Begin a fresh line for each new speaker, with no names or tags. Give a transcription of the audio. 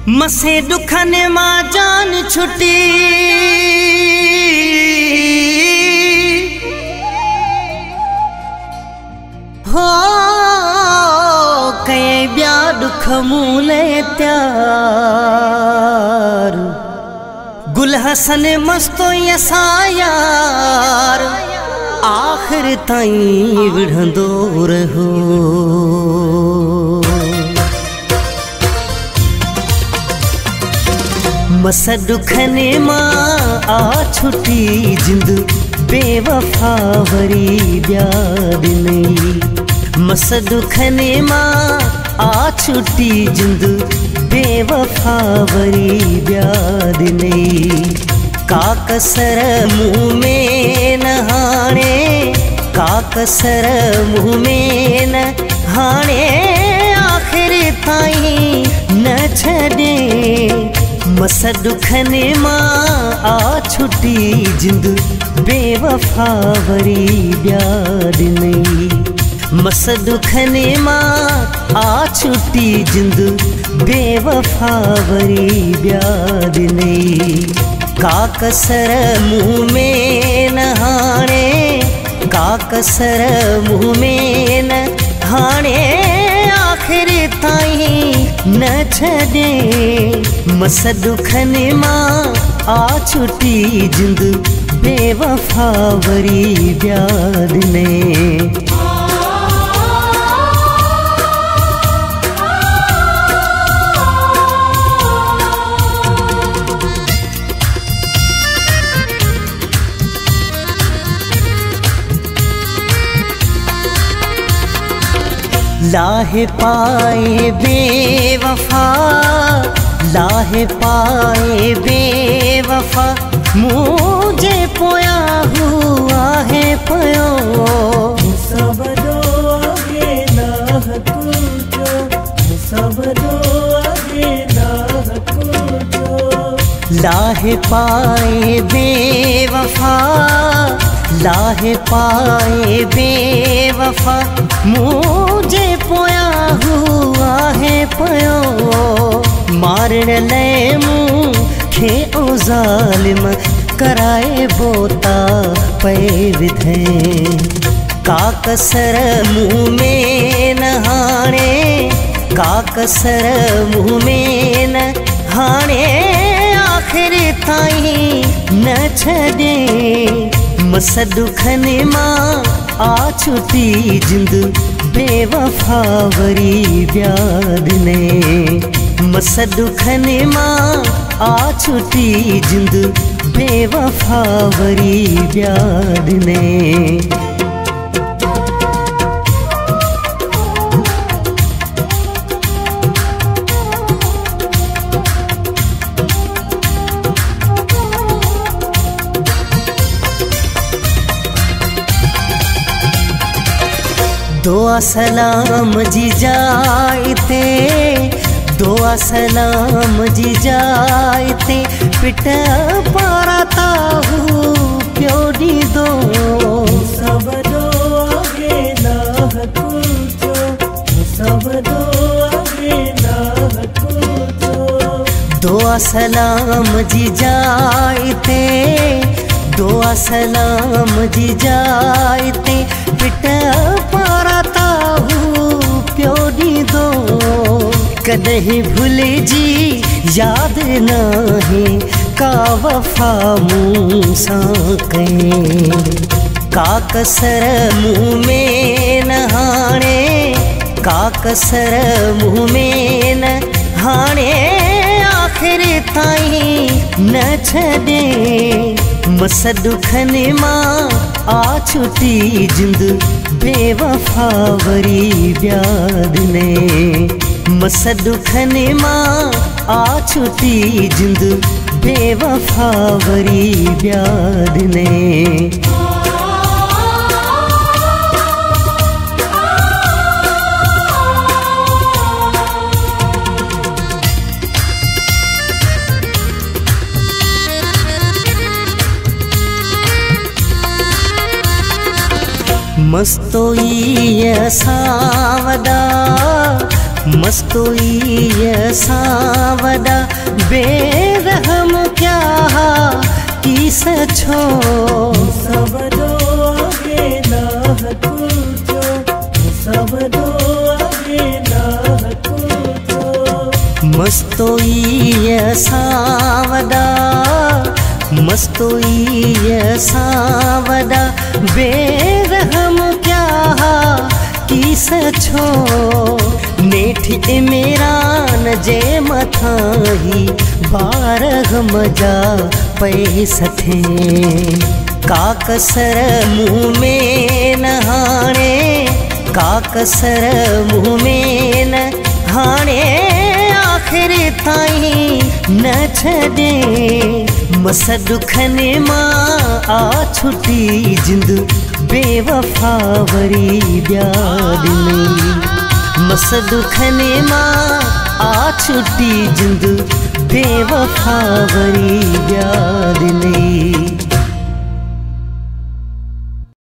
मसे दुखने मां जान छुटी हो कई ब्या दुख मूले त्यार गुल हसन मस्तो यसा यार आखिर ताईं विढ़ंदो रहो। मस दुखने मां आ छुटी जिंद बेवफा वरी ब्याद नहीं। मस दुखने मां आ छुटी जिंद बेवफा वरी ब्याद नहीं। का कसर मुँह में न हाणे का कसर मुँह में न हाणे आखिर ताईं न छॾे। मस दुखने मां आ छुटी जिंद बेवफा वरी ब्याद नहीं। मस दुखने मां आ छुटी जिंद बेवफा वरी ब्याद नहीं। का कसर मुँह में न हाणे का कसर मुँह में न हाणे आखिर ताईं न छॾे। मस दुखने मां आ छुटी जिंद बेवफा वरी ब्याद नहीं। लाहे पाए बेवफा लाहे पाए बेवफा मुझे पोया हुआ है पयो। सब दो आगे ना कुछो सब दो आगे ना कुछो। लाहे पाए बेवफा लाहे पाए बेवफा मुझे पोया हुआ है पयो। मारण ले मुँह खे ओ ज़ालिम कराए बोता पे विधे। का कसर मुँह में न हाणे का कसर मुँह में न हाणे आखिर ताईं न छॾे। मस दुखने मां आ छुटी जिंद बेवफा वरी ब्याद नहीं। मस दुखने मां आ छुटी जिंद बेवफा वरी ब्याद नहीं। दुआ सलाम जी जायते दुआ सलाम जी जायते पिट पाराता हूँ प्यो दी दो। सब दो आगे ना कुछो सब दो आगे ना कुछो। दुआ सलाम जी जायते दुआ सलाम जी जायते पिट पाराता हूँ प्यो दी दो। कदहीं भूल जी याद नहीं का वफा मुँह सां कई। का कसर मुँह में न हाणे का कसर मुँह में न हाणे आखिर ताईं न छॾे। मस दुखने मां आ छुटी जिंद बेवफा वरी ब्याद नहीं। मस दुखने मां आ छुटी जिंद बेवफा वरी ब्याद नहीं। मस्तो ई सावदा मस्तोई सावदा बेरहम क्या की सछो
सबदो आगे ना कुछो सबदो आगे ना कुछो
मस्तोई सावदा बेरहम क्या की सछो नेठी मेरा न जे मथाही बारह मजा पैसा थे काकसर मुँह में नहाने काकसर मुँह में नहाने आखिर ताईं न छॾे मस दुखने मां आ छुटी जिंद बेवफा वरी ॿिया ॾिनई मस दुखने मां आ छुटी जिंद बेवफा वरी ॿिया ॾिनई।